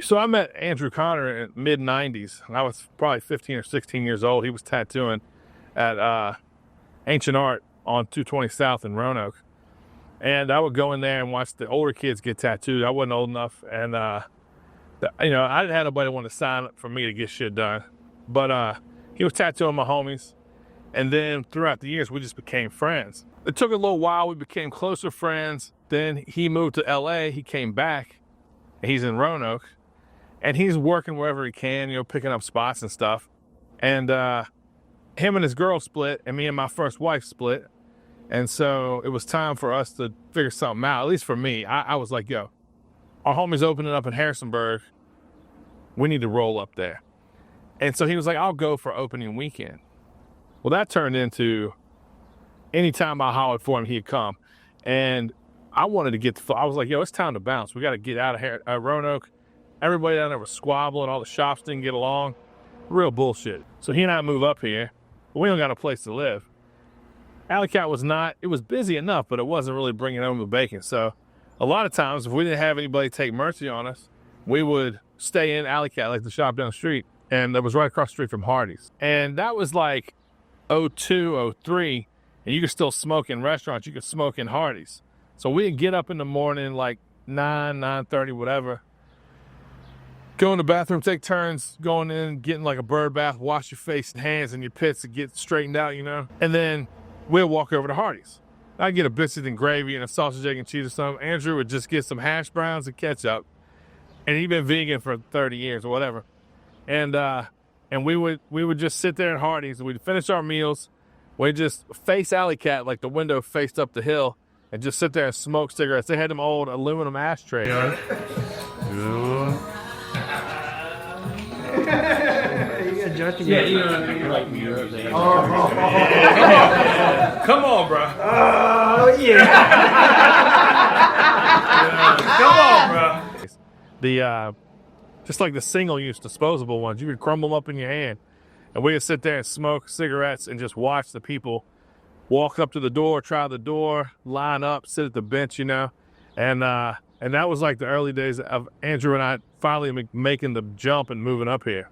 So I met Andrew Connor in mid '90s, and I was probably 15 or 16 years old. He was tattooing at Ancient Art on 220 South in Roanoke, and I would go in there and watch the older kids get tattooed. I wasn't old enough, and I didn't have nobody want to sign up for me to get shit done. But he was tattooing my homies, and then throughout the years we just became friends. It took a little while. We became closer friends. Then he moved to LA. He came back. He's in Roanoke, and he's working wherever he can, picking up spots and stuff. And him and his girl split, and me and my first wife split. And so it was time for us to figure something out. At least for me, I was like, yo, our homie's opening up in Harrisonburg. We need to roll up there. And so he was like, I'll go for opening weekend. Well, that turned into anytime I hollered for him, he'd come. And I wanted to I was like, yo, it's time to bounce. We got to get out of here. Roanoke, everybody down there was squabbling. All the shops didn't get along. Real bullshit. So he and I move up here, but we don't got a place to live. Alley Cat it was busy enough, but it wasn't really bringing home the bacon. So a lot of times, if we didn't have anybody take mercy on us, we would stay in Alley Cat, like the shop down the street. And that was right across the street from Hardee's. And that was like 02, 03, and you could still smoke in restaurants. You could smoke in Hardee's. So we'd get up in the morning, like 9:30, whatever. Go in the bathroom, take turns going in, getting like a bird bath, wash your face and hands and your pits to get straightened out, And then we'll walk over to Hardee's. I'd get a biscuit and gravy and a sausage, egg, and cheese or something. Andrew would just get some hash browns and ketchup. And he'd been vegan for 30 years or whatever. And we would just sit there at Hardee's and we'd finish our meals. We'd just face Alley Cat like the window faced up the hill and just sit there and smoke cigarettes. They had them old aluminum ashtrays. Come on, bro. Oh, yeah. Come on, bro. Just like the single-use disposable ones, you could crumble them up in your hand. And we would sit there and smoke cigarettes and just watch the people walk up to the door, try the door, line up, sit at the bench, And that was like the early days of Andrew and I finally making the jump and moving up here.